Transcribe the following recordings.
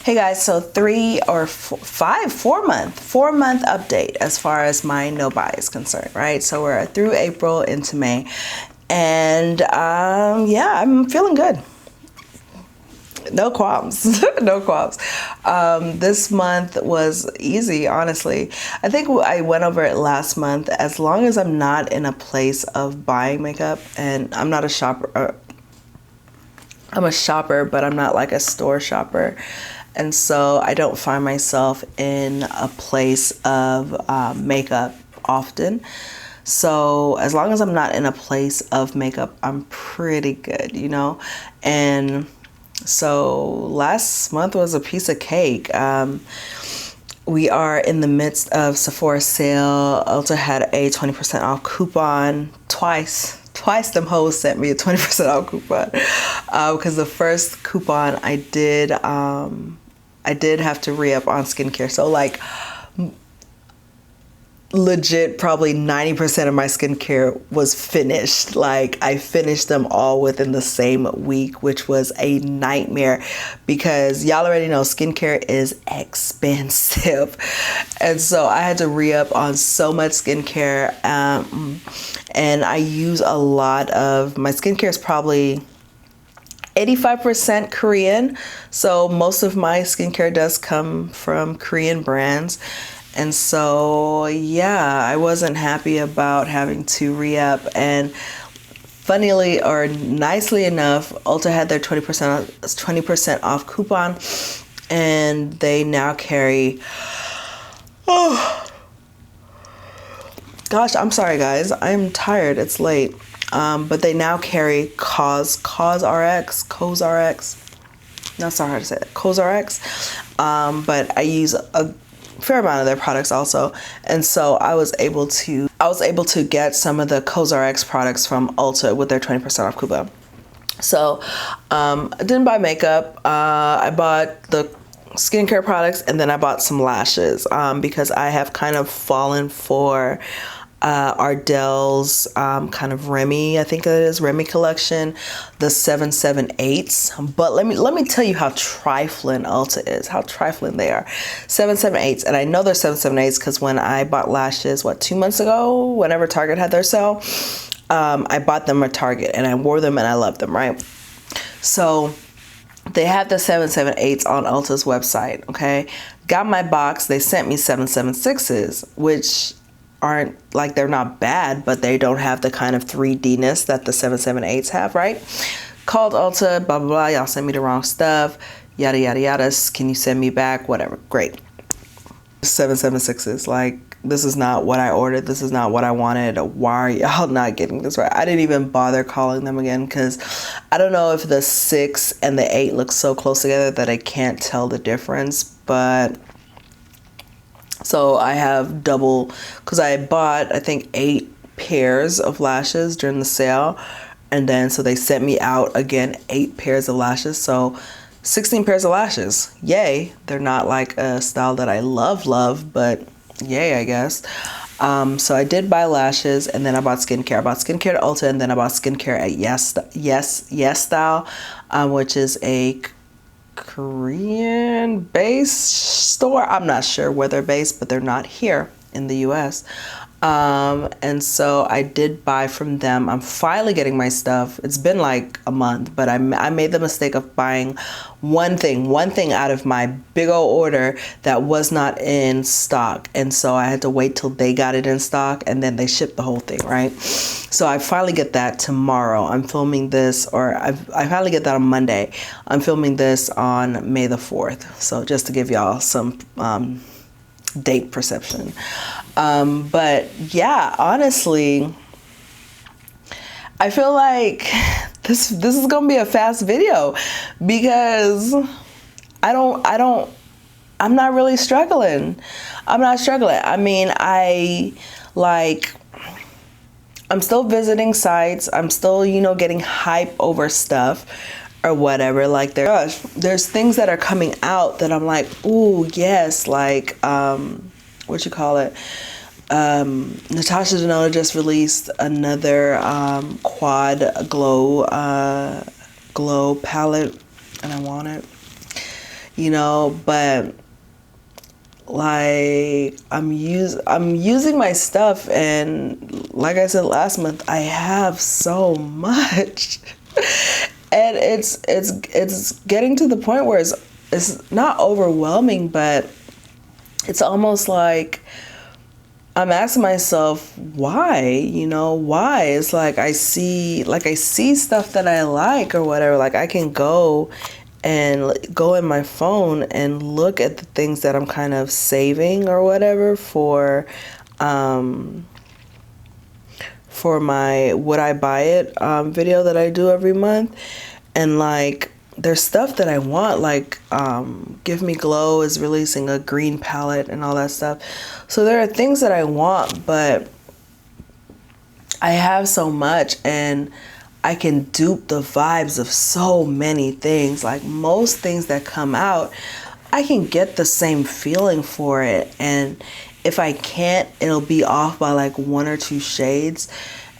Hey guys, so 4 month update as far as my no buy is concerned, right? So we're through April into May, and yeah, I'm feeling good. No qualms. No qualms. This month was easy, honestly. I think I went over it last month. As long as I'm not in a place of buying makeup, and I'm not a shopper, I'm a shopper, but I'm not like a store shopper. And so I don't find myself in a place of makeup often. So as long as I'm not in a place of makeup, I'm pretty good, you know? And so last month was a piece of cake. We are in the midst of Sephora sale. Ulta had a 20% off coupon twice them hoes sent me a 20% off coupon because the first coupon I did have to re-up on skincare. So like legit probably 90% of my skincare was finished. Like I finished them all within the same week, which was a nightmare because y'all already know skincare is expensive. And so I had to re-up on so much skincare. And I use a lot of, my skincare is probably 85% Korean. So most of my skincare does come from Korean brands. And so, yeah, I wasn't happy about having to re-up. And funnily or nicely enough, Ulta had their 20% off coupon, and they now carry, oh gosh, I'm sorry guys, I'm tired, it's late. But they now carry COSRX, not so hard to say that, COSRX. But I use a fair amount of their products also, and so I was able to get some of the COSRX products from Ulta with their 20% off coupon. So I didn't buy makeup. I bought the skincare products, and then I bought some lashes because I have kind of fallen for Ardell's kind of Remy, I think it is Remy collection, the 778s. But let me tell you how trifling Ulta is, how trifling they are. 778s, and I know they're 778s because when I bought lashes, 2 months ago, whenever Target had their sale, I bought them at Target and I wore them and I loved them, right? So they have the 778s on Ulta's website, okay? Got my box, they sent me 776s, which aren't like, they're not bad, but they don't have the kind of 3D-ness that the 778s have, right? Called Ulta, blah, blah, blah, y'all sent me the wrong stuff, yada, yada, yada, can you send me back, whatever, great. 776s, like, this is not what I ordered, this is not what I wanted, why are y'all not getting this right? I didn't even bother calling them again because I don't know if the 6 and the 8 look so close together that I can't tell the difference, but so I have double, because I bought, I think, 8 pairs of lashes during the sale. And then, so they sent me out again 8 pairs of lashes. So 16 pairs of lashes. Yay. They're not like a style that I love, but yay, I guess. So I did buy lashes, and then I bought skincare. I bought skincare at Ulta, and then I bought skincare at Yes Style, which is a Korean based store. I'm not sure where they're based, but they're not here in the US. And so I did buy from them. I'm finally getting my stuff. It's been like a month, but I made the mistake of buying one thing out of my big old order that was not in stock. And so I had to wait till they got it in stock, and then they shipped the whole thing, right? So I finally get that tomorrow. I'm filming this, or I finally get that on Monday. I'm filming this on May the 4th. So just to give y'all some date perception. But yeah, honestly, I feel like this is gonna be a fast video because I'm not really struggling. I'm not struggling. I mean, I'm still visiting sites. I'm still, getting hype over stuff or whatever. Like there's things that are coming out that I'm like, ooh, yes, like Natasha Denona just released another quad glow palette, and I want it. you know, but like I'm using my stuff, and like I said last month, I have so much. And it's getting to the point where it's not overwhelming, but it's almost like I'm asking myself why, you know, why? It's like I see stuff that I like or whatever. Like I can go in my phone and look at the things that I'm kind of saving or whatever for my Would I Buy It video that I do every month. And like there's stuff that I want, like Give Me Glow is releasing a green palette and all that stuff. So there are things that I want, but I have so much and I can dupe the vibes of so many things. Like most things that come out, I can get the same feeling for it. And if I can't, it'll be off by like 1 or 2 shades.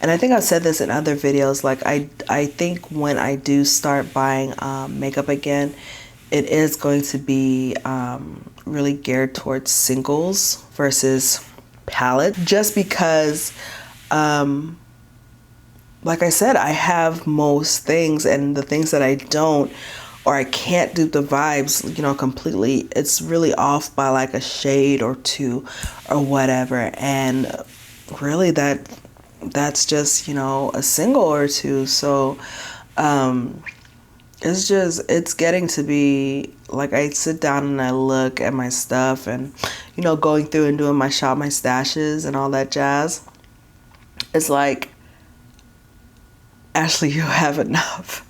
And I think I've said this in other videos, like I think when I do start buying makeup again, it is going to be really geared towards singles versus palette, just because like I said, I have most things, and the things that I don't or I can't do the vibes, you know, completely, it's really off by like a shade or 2 or whatever. And really that's just, you know, a single or 2. So it's getting to be like I sit down and I look at my stuff and, you know, going through and doing my stashes and all that jazz. It's like, Ashley, you have enough.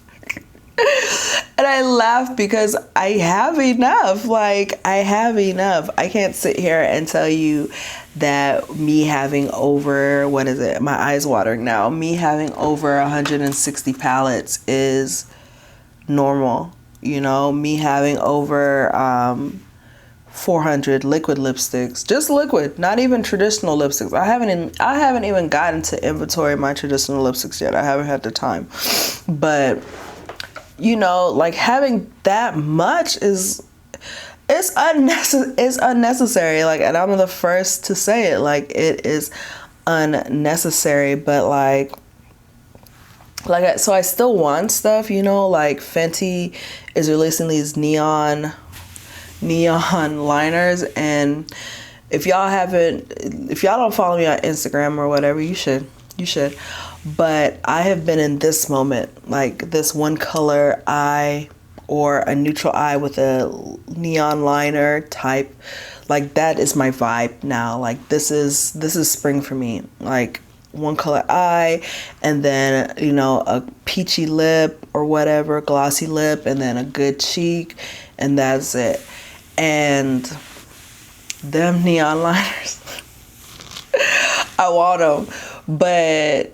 And I laugh because I have enough. Like, I have enough. I can't sit here and tell you that me having over, what is it? My eyes watering now. Me having over 160 palettes is normal. You know, me having over 400 liquid lipsticks, just liquid, not even traditional lipsticks. I haven't even gotten to inventory my traditional lipsticks yet. I haven't had the time. But you know, like having that much is unnecessary. Like, and I'm the first to say it. Like, it is unnecessary. But so I still want stuff. You know, like Fenty is releasing these neon liners, and if y'all don't follow me on Instagram or whatever, you should. But I have been in this moment, like this one color eye or a neutral eye with a neon liner type. Like, that is my vibe now. Like, this is spring for me. Like, one color eye, and then, you know, a peachy lip or whatever, glossy lip, and then a good cheek, and that's it. And them neon liners, I want them, but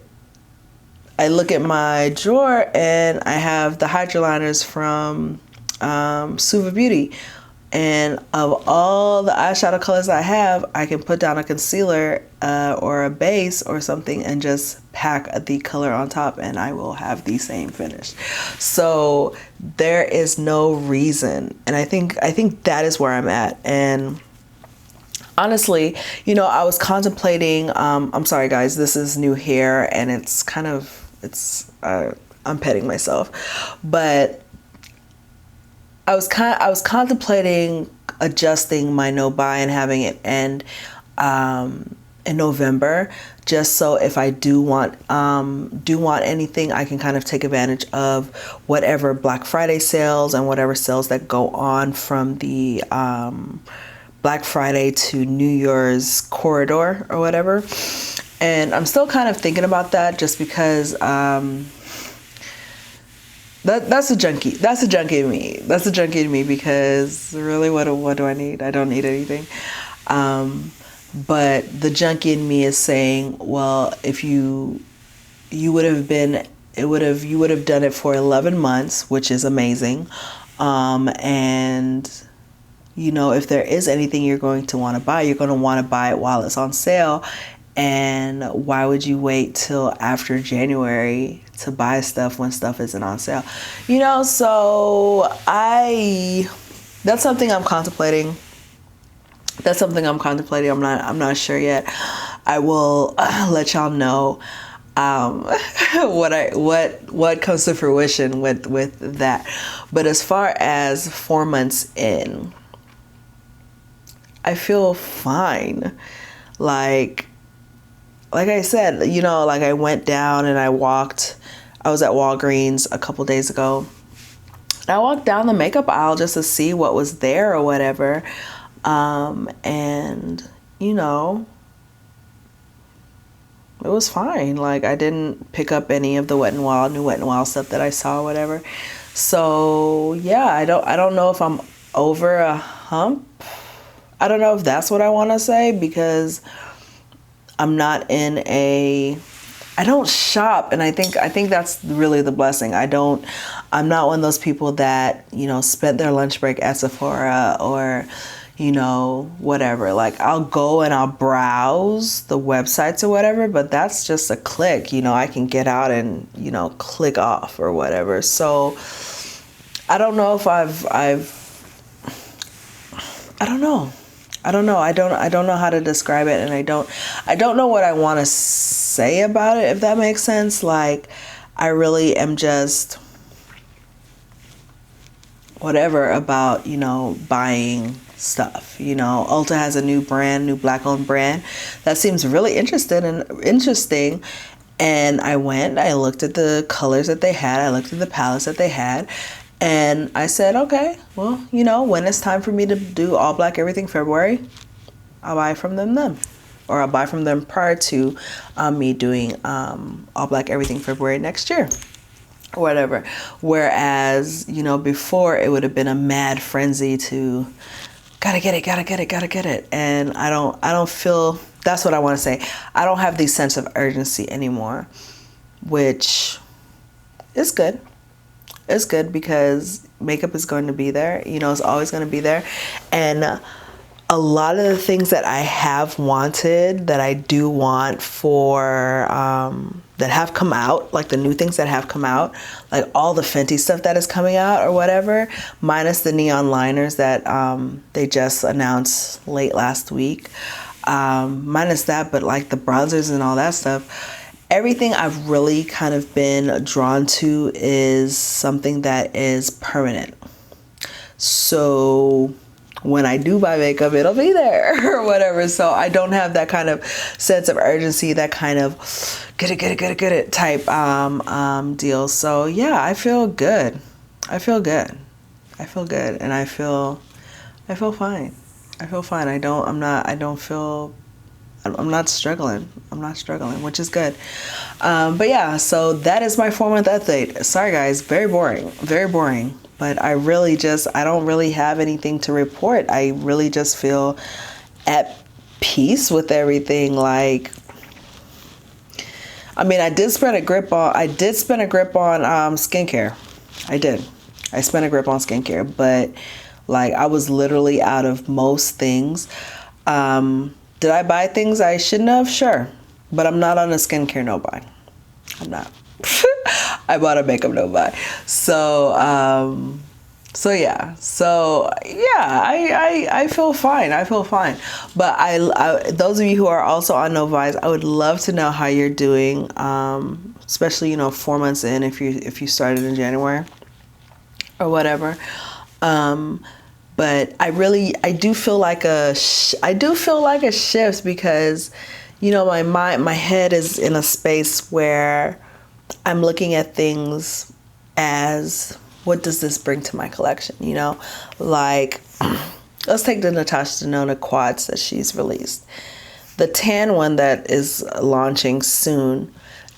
I look at my drawer and I have the hydro liners from Suva Beauty, and of all the eyeshadow colors I have, I can put down a concealer or a base or something and just pack the color on top, and I will have the same finish. So there is no reason, and I think that is where I'm at. And honestly, you know, I was contemplating, I'm sorry guys, this is new hair and it's kind of, I'm petting myself, but I was contemplating adjusting my no buy and having it end in November, just so if I do want anything, I can kind of take advantage of whatever Black Friday sales and whatever sales that go on from the Black Friday to New Year's corridor or whatever. And I'm still kind of thinking about that, just because that's a junkie. That's a junkie in me. That's a junkie in me, because really, what do I need? I don't need anything. But the junkie in me is saying, well, if you would have done it for 11 months, which is amazing. And you know, if there is anything you're going to want to buy, you're going to want to buy it while it's on sale. And why would you wait till after January to buy stuff when stuff isn't on sale? You know, so I that's something I'm contemplating. I'm not sure yet. I will let y'all know what comes to fruition with that. But as far as 4 months in, I feel fine. Like I said, you know, like I went down and I was at Walgreens a couple days ago. I walked down the makeup aisle just to see what was there or whatever. And you know, it was fine. Like I didn't pick up any of the Wet n Wild, new Wet n Wild stuff that I saw or whatever. So yeah, I don't know if I'm over a hump. I don't know if that's what I want to say, because I'm not I don't shop, and I think that's really the blessing. I'm not one of those people that, you know, spent their lunch break at Sephora or, you know, whatever. Like I'll go and I'll browse the websites or whatever, but that's just a click. You know, I can get out and, you know, click off or whatever. So I don't know if I don't know. I don't know how to describe it, and I don't know what I want to say about it, if that makes sense. Like I really am just whatever about, you know, buying stuff. You know, Ulta has a new black owned brand that seems really interesting. And I looked at the colors that they had, I looked at the palettes that they had, and I said, okay, well, you know, when it's time for me to do all black everything February, I'll buy from them then. Or I'll buy from them prior to me doing all black everything February next year. Or whatever. Whereas, you know, before it would have been a mad frenzy to gotta get it. And I don't feel, that's what I want to say. I don't have the sense of urgency anymore, which is good. It's good because makeup is going to be there. You know, it's always going to be there. And a lot of the things that I have wanted, that I do want for, that have come out, like the new things that have come out, like all the Fenty stuff that is coming out or whatever, minus the neon liners that they just announced late last week. Minus that, but like the bronzers and all that stuff, everything I've really kind of been drawn to is something that is permanent. So when I do buy makeup, it'll be there or whatever. So I don't have that kind of sense of urgency, that kind of get it type deal. So yeah, I feel good. And I feel fine. I'm not struggling, which is good. But yeah, so that is my 4-month update. Sorry guys, very boring. But I don't really have anything to report. I really just feel at peace with everything. Like, I mean, I did spend a grip on skincare. I spent a grip on skincare, but like I was literally out of most things. Did I buy things I shouldn't have? Sure. But I'm not on a skincare no buy. I'm not. I bought a makeup no buy. So yeah. I feel fine. But those of you who are also on no buys, I would love to know how you're doing. Especially, you know, 4 months in, if you started in January or whatever. But I do feel like a shift, because, you know, my head is in a space where I'm looking at things as, what does this bring to my collection? You know, like, let's take the Natasha Denona quads that she's released. The tan one that is launching soon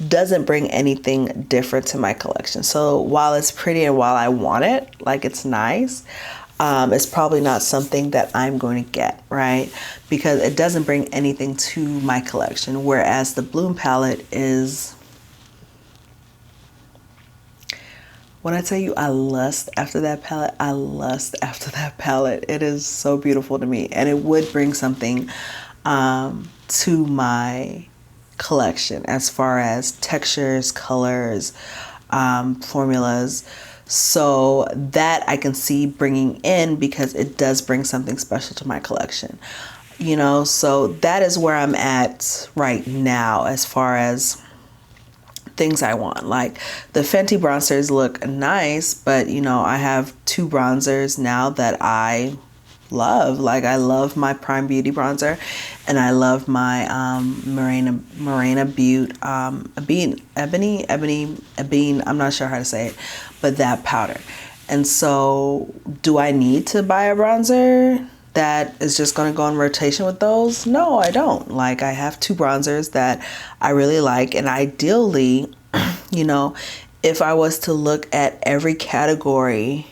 doesn't bring anything different to my collection. So while it's pretty and while I want it, like it's nice, it's probably not something that I'm going to get, right? Because it doesn't bring anything to my collection. Whereas the Bloom palette is, when I tell you I lust after that palette, it is so beautiful to me. And it would bring something to my collection as far as textures, colors, formulas. So that I can see bringing in, because it does bring something special to my collection. You know, so that is where I'm at right now as far as things I want. Like the Fenty bronzers look nice, but you know, I have 2 bronzers now that I love. Like I love my Prime Beauty bronzer, and I love my Morena Butte Ebony. I'm not sure how to say it, but that powder. And so, do I need to buy a bronzer that is just going to go in rotation with those? No, I don't. Like I have 2 bronzers that I really like, and ideally, you know, if I was to look at every category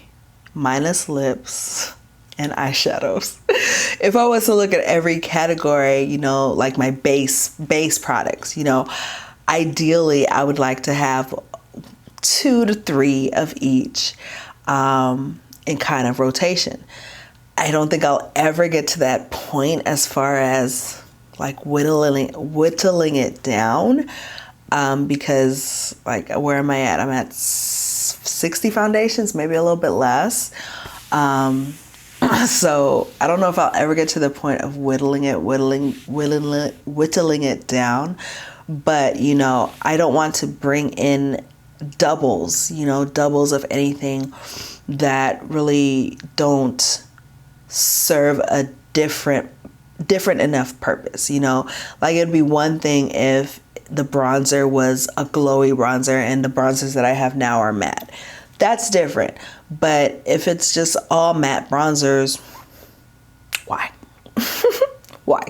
minus lips and eyeshadows, if I was to look at every category, you know, like my base products, you know, ideally I would like to have 2 to 3 of each in kind of rotation. I don't think I'll ever get to that point as far as like whittling it down, because like where am I at? I'm at 60 foundations, maybe a little bit less. So I don't know if I'll ever get to the point of whittling it down. But you know, I don't want to bring in doubles of anything that really don't serve a different enough purpose. You know, like it'd be one thing if the bronzer was a glowy bronzer and the bronzers that I have now are matte. That's different. But if it's just all matte bronzers, why? Why?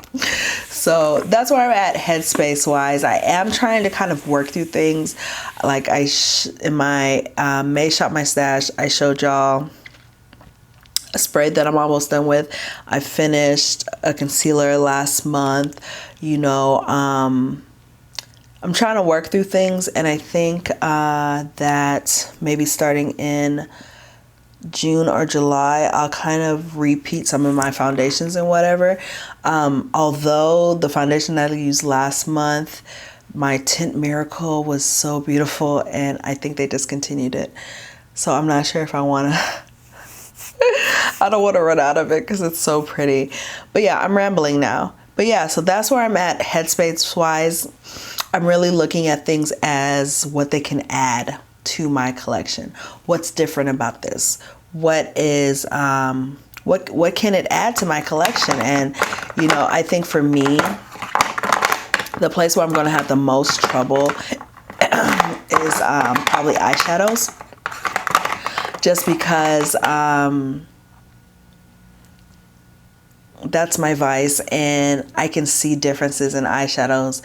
So that's where I'm at headspace wise. I am trying to kind of work through things. Like in my May Shop My Stash, I showed y'all a spray that I'm almost done with. I finished a concealer last month. You know, I'm trying to work through things, and I think that maybe starting in June or July, I'll kind of repeat some of my foundations and whatever. Although the foundation that I used last month, my Tint Miracle, was so beautiful, and I think they discontinued it. So I'm not sure if I want to. I don't want to run out of it because it's so pretty. But yeah, I'm rambling now. But yeah, so that's where I'm at headspace wise. I'm really looking at things as what they can add to my collection. What's different about this? What is what can it add to my collection? And you know, I think for me, the place where I'm going to have the most trouble is probably eyeshadows, just because that's my vice, and I can see differences in eyeshadows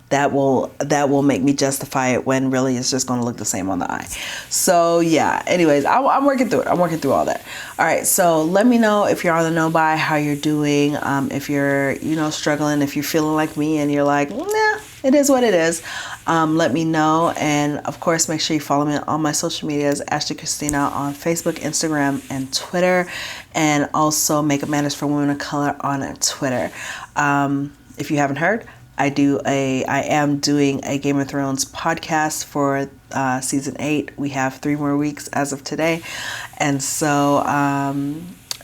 that will make me justify it when really it's just going to look the same on the eye. So yeah, anyways, I'm working through it. I'm working through all that. All right, so let me know if you're on the no buy, how you're doing. If you're, you know, struggling, if you're feeling like me and you're like, nah, it is what it is. Let me know. And of course, make sure you follow me on my social medias, Ashley Kristena on Facebook, Instagram, and Twitter. And also Makeup Matters for Women of Color on Twitter. If you haven't heard, I am doing a Game of Thrones podcast for season 8. We have 3 more weeks as of today. And so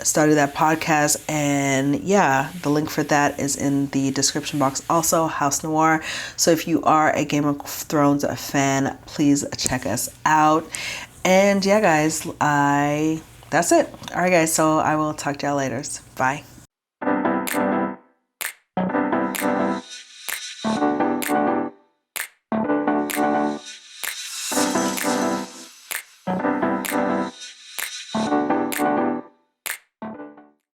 started that podcast, and yeah, the link for that is in the description box. Also, House Noir. So if you are a Game of Thrones fan, please check us out. And yeah, guys, that's it. All right, guys. So I will talk to y'all later. Bye.